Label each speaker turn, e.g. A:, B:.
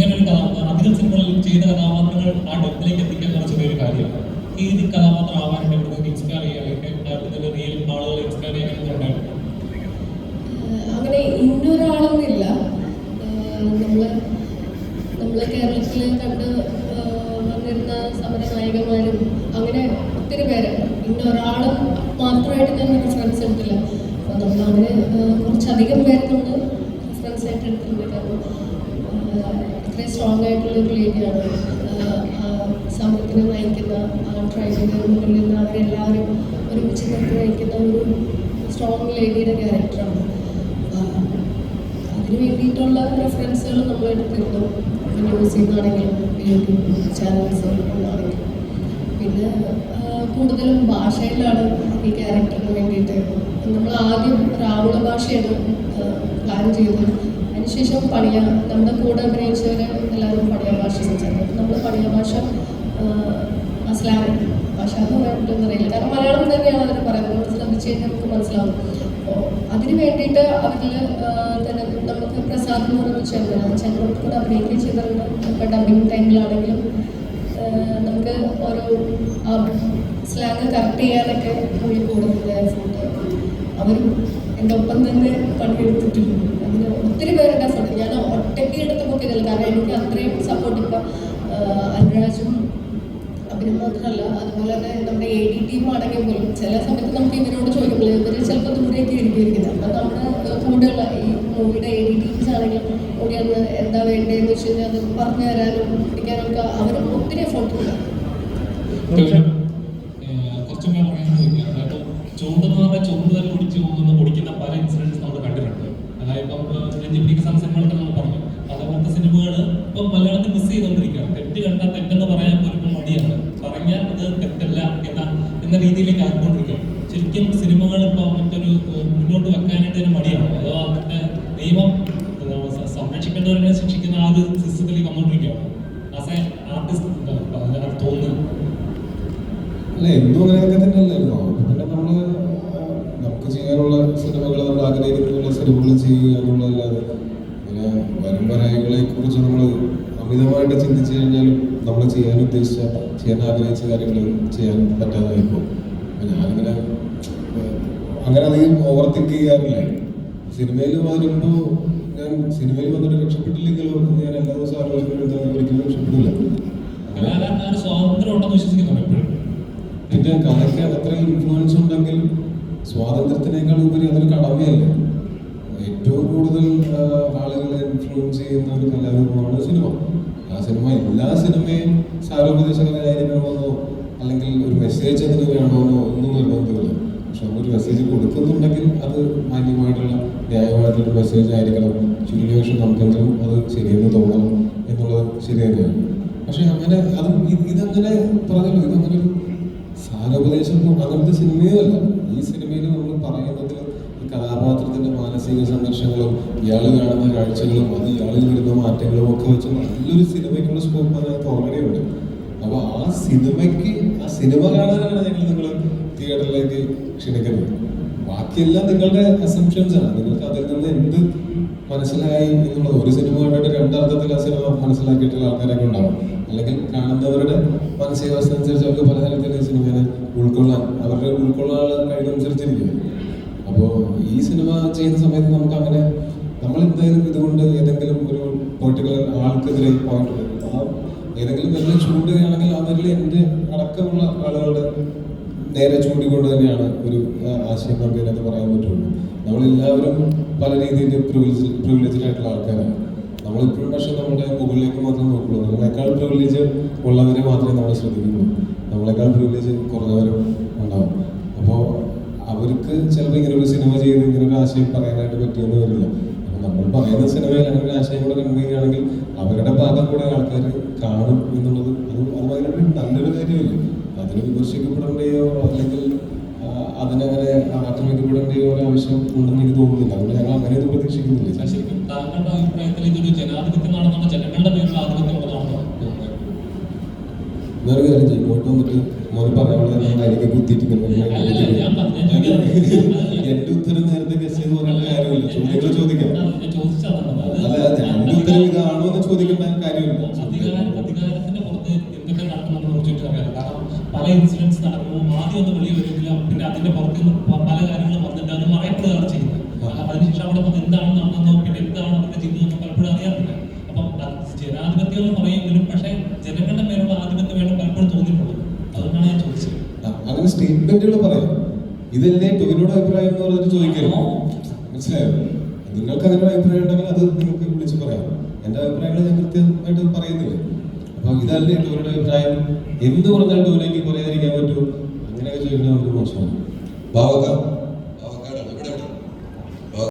A: ഇങ്ങനെ ഒരു അധികം സിനിമകളിൽ ചെയ്ത കഥാപാത്രങ്ങൾ ആ ഡെപ്തിലേക്ക് എത്തിക്കാൻ കുറച്ച് പേര് കാര്യമാണ്. ഏത് കഥാപാത്രം ആവാനായിട്ട് ഇവിടെ ഇൻസ്പയർ ചെയ്യാൻ റിയൽ ആളുകളെ ഇൻസ്പയർ ചെയ്യാൻ
B: അങ്ങനെ ഇന്നൊരാളൊന്നുമില്ല. നമ്മള് കേരളത്തിൽ കണ്ട് വന്നിരുന്ന സമര നായകന്മാരും അങ്ങനെ ഒത്തിരി പേര്, ഇന്നൊരാളും മാത്രമായിട്ട് ഞാൻ റെഫറൻസ് എടുത്തില്ല. അപ്പോൾ നമ്മളങ്ങനെ കുറച്ചധികം പേര് നമ്മൾ റെഫറൻസ് ആയിട്ട് എടുത്തിട്ടുണ്ട്. കാരണം ഇത്രയും സ്ട്രോങ് ആയിട്ടുള്ളൊരു ലേഡിയാണ്. സമരത്തിനെ നയിക്കുന്ന ആ ട്രൈബിൻ്റെ മുകളിൽ നിന്ന് അവരെല്ലാവരും ഒരുമിച്ച് നിർത്തി നയിക്കുന്ന ഒരു സ്ട്രോങ് ലേഡിയുടെ ക്യാരക്ടറാണ്. അതിന് വേണ്ടിയിട്ടുള്ള റെഫറൻസുകൾ നമ്മൾ എടുത്തിരുന്നു. ന്യൂസിൽ നിന്നാണെങ്കിലും യൂട്യൂബ് ചാനൽസിൽ നിന്നാണെങ്കിലും. പിന്നെ കൂടുതലും ഭാഷയിലാണ് ഈ ക്യാരക്ടറിന് വേണ്ടിയിട്ട്. നമ്മൾ ആദ്യം രാവുള ഭാഷയാണ് പ്ലാൻ ചെയ്തത്. അതിനുശേഷം പണിയ, നമ്മുടെ കൂടെ അഭിനയിച്ചവർ എല്ലാവരും പണിയ ഭാഷ സംസാരിക്കും. നമ്മൾ പണിയ ഭാഷ സ്ലാങ് ഭാഷ എന്ന് പറയാൻ അറിയില്ല. കാരണം മലയാളം തന്നെയാണ് അതിന് പറയുന്നത്. ശ്രദ്ധിച്ച് കഴിഞ്ഞാൽ നമുക്ക് മനസ്സിലാവും. അപ്പോൾ അതിന് വേണ്ടിയിട്ട് അവരിൽ തന്നെ നമുക്ക് പ്രസാദ് എന്ന് പറയുന്ന ചന്ദ്രൻ കൂടെ അഭിനയിക്കുകയും ചെയ്തിട്ടുണ്ട്. ഇപ്പോൾ ഡബിങ് ടൈമിലാണെങ്കിലും നമുക്ക് ഓരോ സ്ലാങ് കറക്റ്റ് ചെയ്യാനൊക്കെ പുള്ളി കൂടുതൽ എഫോർട്ട് അവരും എൻ്റെ ഒപ്പം തന്നെ പണിയെടുത്തിട്ടുണ്ട്. അങ്ങനെ ഒത്തിരി പേരുടെ എഫോർട്ട് ഞാൻ ഒറ്റയ്ക്ക് എടുത്ത് നോക്കിയതല്ല. കാരണം എനിക്ക് അത്രയും സപ്പോർട്ട് ഇപ്പം അനുരാജും അഭിനയം മാത്രമല്ല, അതുപോലെ തന്നെ നമ്മുടെ AD ടീം ആണെങ്കിൽ പോലും ചില സമയത്ത് നമുക്ക് ഇവരോട് ചോദിക്കുമ്പോൾ ഇവർ ചിലപ്പോൾ ദൂരെയൊക്കെ ഇരിക്കുന്നത്. അപ്പം നമ്മുടെ കൂടെയുള്ള ഈ മൂവിയുടെ AD ടീംസ് ആണെങ്കിലും കൂടി അന്ന് എന്താ വേണ്ടതെന്ന് വെച്ച് കഴിഞ്ഞാൽ അത് പറഞ്ഞു തരാനും പഠിക്കാനൊക്കെ അവരും ഒത്തിരി എഫോർട്ട് ഉണ്ട്.
A: ചൂണ്ടുതൽ പിടിച്ചു പോകുന്ന പൊടിക്കുന്ന പല ഇൻസിഡൻസ് നമ്മൾ കണ്ടിട്ടുണ്ട്. അതായത് ഇപ്പം സിനിമകളൊക്കെ നമ്മൾ പറഞ്ഞു. അതേപോലത്തെ സിനിമകൾ ഇപ്പം മലയാളത്തിൽ മിസ് ചെയ്തുകൊണ്ടിരിക്കുകയാണ്. തെറ്റ് കണ്ടാൽ തെറ്റെന്ന് പറയാൻ പോലും മടിയാണ്. പറഞ്ഞാൽ അത് തെറ്റല്ല എന്ന രീതിയിലേക്ക് ആക്കിക്കൊണ്ടിരിക്കുകയാണ്. ശരിക്കും സിനിമകൾ ഇപ്പോൾ മറ്റൊരു മുന്നോട്ട് വെക്കാനായിട്ട് തന്നെ മടിയാണ്. അതോ അതിൻ്റെ നിയമം സംരക്ഷിക്കേണ്ടവരെ ശിക്ഷിക്കുന്ന ആ ഒരു സിസ്റ്റത്തിലേക്ക് വന്നുകൊണ്ടിരിക്കുകയാണ്. ആസ് എ ആർട്ടിസ്റ്റ് അതിനകത്ത് തോന്നുന്നു
C: അല്ല, എന്നും അങ്ങനെയൊക്കെ തന്നെയല്ലായിരുന്നു. പിന്നെ നമുക്ക് ചെയ്യാനുള്ള സിനിമകൾ, നമ്മൾ ആഗ്രഹിക്കുന്ന സിനിമകൾ ചെയ്യുക എന്നുള്ളതല്ലാതെ പിന്നെ വരും വരായികളെ കുറിച്ച് നമ്മൾ അമിതമായിട്ട് ചിന്തിച്ചു കഴിഞ്ഞാലും നമ്മൾ ചെയ്യാൻ ഉദ്ദേശിച്ച, ചെയ്യാൻ ആഗ്രഹിച്ച കാര്യങ്ങൾ ചെയ്യാൻ പറ്റാതായിപ്പോൾ ഞാനിങ്ങനെ അങ്ങനെ അധികം ഓവർ തിങ്ക് ചെയ്യാറില്ല. സിനിമയിൽ വരുമ്പോൾ ഞാൻ സിനിമയിൽ വന്നിട്ട് രക്ഷപ്പെട്ടില്ലെങ്കിലോ എന്ന് ഞാൻ എല്ലാ ദിവസവും ആലോചിക്കുന്നത് ഒരിക്കലും രക്ഷപ്പെടില്ല.
A: സ്വാതന്ത്ര്യം ഉണ്ടെന്ന് വിശ്വസിക്കുന്നുണ്ട് എപ്പോഴും.
C: പിന്നെ കലയ്ക്ക് അത്രയും ഇൻഫ്ലുവൻസ് ഉണ്ടെങ്കിൽ സ്വാതന്ത്ര്യത്തിനേക്കാൾ ഉപരി അതൊരു കടമയല്ലേ. ഏറ്റവും കൂടുതൽ ആളുകളെ ഇൻഫ്ലുവൻസ് ചെയ്യുന്ന ഒരു കലാരൂപമാണ് സിനിമ. ആ സിനിമ എല്ലാ സിനിമയും സാരോപദേശകരായിരിക്കണമെന്നോ അല്ലെങ്കിൽ ഒരു മെസ്സേജ് അതിന് വേണമെന്നോ ഒന്നും നിർബന്ധമില്ല. പക്ഷെ ഒരു മെസ്സേജ് കൊടുക്കുന്നുണ്ടെങ്കിൽ അത് മാന്യമായിട്ടുള്ള ന്യായമായിട്ടുള്ള മെസ്സേജ് ആയിരിക്കണം. ചുരുങ്ങിയ പക്ഷെ നമുക്കെങ്കിലും അത് ശരിയെന്ന് തോന്നണം എന്നുള്ളത് ശരി തന്നെയാണ്. പക്ഷെ അങ്ങനെ അത് ഇതങ്ങനെ പറഞ്ഞല്ലോ, ഇതങ്ങനെ ഒരു സാരോപദേശം അങ്ങനത്തെ സിനിമയുമല്ല. ഈ സിനിമയിൽ നമ്മൾ പറയുന്നത് ഈ കഥാപാത്രത്തിന്റെ മാനസിക സംഘർഷങ്ങളും ഇയാൾ കാണുന്ന കാഴ്ചകളും അത് ഇയാളിൽ വരുന്ന മാറ്റങ്ങളും ഒക്കെ വെച്ച് നല്ലൊരു സിനിമയ്ക്കുള്ള സ്കോപ്പ് അതിനകത്ത് ഓൾറെഡി ഉണ്ട്. അപ്പൊ ആ സിനിമ കാണാനാണ് ഞങ്ങൾ നിങ്ങൾ തിയേറ്ററിലേക്ക് ക്ഷണിക്കുന്നത്. ബാക്കിയെല്ലാം നിങ്ങളുടെ അസംഷൻസ് ആണ്. നിങ്ങൾക്ക് അതിൽ നിന്ന് എന്ത് മനസ്സിലായി എന്നുള്ളത്. ഒരു സിനിമ കണ്ടിട്ട് രണ്ടർത്ഥത്തിൽ ആ സിനിമ മനസ്സിലാക്കിയിട്ടുള്ള ആൾക്കാരൊക്കെ ഉണ്ടാവും. അല്ലെങ്കിൽ കാണുന്നവരുടെ മാനസികാവസ്ഥ അനുസരിച്ച് അവർക്ക് പലതരത്തിൽ ഈ സിനിമയെ ഉൾക്കൊള്ളാൻ അവരുടെ ഉൾക്കൊള്ളാൻ കഴിവനുസരിച്ചിരിക്കും. അപ്പോൾ ഈ സിനിമ ചെയ്യുന്ന സമയത്ത് നമുക്ക് അങ്ങനെ നമ്മൾ എന്തായാലും ഇതുകൊണ്ട് ഏതെങ്കിലും ഒരു പെർട്ടിക്കുലർ ആൾക്കെതിരെ പോയിന്റ് ആ ഏതെങ്കിലും വിരൽ ചൂണ്ടുകയാണെങ്കിൽ ആ വിരൽ എൻ്റെ അടക്കമുള്ള ആളുകളുടെ നേരെ ചൂണ്ടിക്കൊണ്ട് തന്നെയാണ് ഒരു ആശയം നമുക്ക് ഇതിനകത്ത് പറയാൻ പറ്റുള്ളൂ. നമ്മളെല്ലാവരും പല രീതിയിൽ പ്രിവിലേജിലായിട്ടുള്ള ആൾക്കാരാണ്. നമ്മളിപ്പോഴും പക്ഷെ നമ്മുടെ മുകളിലേക്ക് മാത്രം നോക്കുള്ളൂ. നമ്മളെക്കാൾ പ്രിവിലേജ് ഉള്ളവരെ മാത്രമേ നമ്മൾ ശ്രദ്ധിക്കുള്ളൂ. നമ്മളെക്കാൾ പ്രിവിലേജ് കുറഞ്ഞവരും ഉണ്ടാവും. അപ്പോൾ അവർക്ക് ചിലപ്പോൾ ഇങ്ങനെ ഒരു സിനിമ ചെയ്ത് ഇങ്ങനെ ഒരു ആശയം പറയാനായിട്ട് പറ്റിയെന്ന് വരില്ല. അപ്പോൾ നമ്മൾ പറയുന്ന സിനിമയിൽ അങ്ങനെ ഒരു ആശയം കൂടെ കണ്ടുകയാണെങ്കിൽ അവരുടെ ഭാഗം കൂടെ ആൾക്കാർ കാണും എന്നുള്ളത് അത് ഭയങ്കര നല്ലൊരു കാര്യമല്ലേ. അതിന് വിമർശിക്കപ്പെടേണ്ടയോ അല്ലെങ്കിൽ അതിനങ്ങനെ ആക്രമിക്കപ്പെടേണ്ടയോ ഒരു ആവശ്യം ഉണ്ടെന്ന് എനിക്ക് തോന്നുന്നില്ല. അതുകൊണ്ട് ഞങ്ങൾ അങ്ങനെയൊന്നും പ്രതീക്ഷിക്കുന്നില്ല.
A: ശരിക്കും താങ്കളുടെ അഭിപ്രായത്തിൽ ഇതൊരു ജനാധിപത്യമാണെന്നാണ്, ജനങ്ങളുടെ പേരിലുള്ള ആധിപത്യമുള്ളതാണെന്ന് തോന്നുന്നത്?
C: എന്നൊരു കാര്യം ചെയ്യും, പോയിട്ട് വന്നിട്ട് മോന് പറയാനുള്ളത് ഞാൻ അതിലേക്ക് കുത്തിയിട്ടിരിക്കുന്നു. എന്റെ ഉത്തരം നേരത്തെ ഗസ് ചെയ്ത് പറയുന്ന കാര്യമില്ല. ചോദ്യങ്ങൾ ചോദിക്കാം. അല്ല, എന്റെ ഉത്തരം ഇതാണോ എന്ന് ചോദിക്കേണ്ട കാര്യം
A: ഇതൊക്കെ നടക്കുന്നുണ്ടെന്ന് കുറച്ചിട്ട് അറിയാം. കാരണം പല ഇൻസിഡൻസ് നടക്കുമ്പോൾ ആദ്യം ഒന്ന് വെളി വരുമെങ്കിലും പിന്നെ അതിന്റെ പുറത്ത് നിന്ന് പല കാര്യങ്ങളും വന്നിട്ട് അത് മറയപ്പെടുകയാണ് ചെയ്യുന്നത്. അതിനുശേഷം അവിടെ എന്താണ് നടന്നതെന്നോ പിന്നെ എന്താണ് അവരുടെ ജീവിതം പലപ്പോഴും അറിയാറില്ല. അപ്പം ജനാധിപത്യം എന്ന് പറയുമെങ്കിലും പക്ഷേ ജനങ്ങളുടെ മേലുള്ള ആധിപത്യം വേണം പലപ്പോഴും തോന്നിയിട്ടുള്ളത്. അതുകൊണ്ടാണ് ഞാൻ ചോദിച്ചത്.
C: അങ്ങനെ സ്റ്റേറ്റ്മെന്റുകൾ പറയാം. ഇതല്ലേ ടൊവിനോയുടെ അഭിപ്രായം എന്ന് പറഞ്ഞിട്ട് ചോദിക്കരുത്. മനസ്സിലായോ? നിങ്ങൾക്ക് അങ്ങനെ ഒരു അഭിപ്രായം ഉണ്ടെങ്കിൽ അത് നിങ്ങൾക്ക് വിളിച്ച് പറയാം. എൻ്റെ അഭിപ്രായങ്ങൾ ഞാൻ കൃത്യമായിട്ട് പറയുന്നില്ല. അപ്പൊ ഇതല്ലേ ടൊവിനോയുടെ അഭിപ്രായം എന്ന് പറഞ്ഞാൽ ടൊവിനോയ്ക്ക് പറയാതിരിക്കാൻ പറ്റുമോ? അങ്ങനെയൊക്കെ ചോദിക്കുന്നത് ഒരു മോശമാണ്. ഭാവക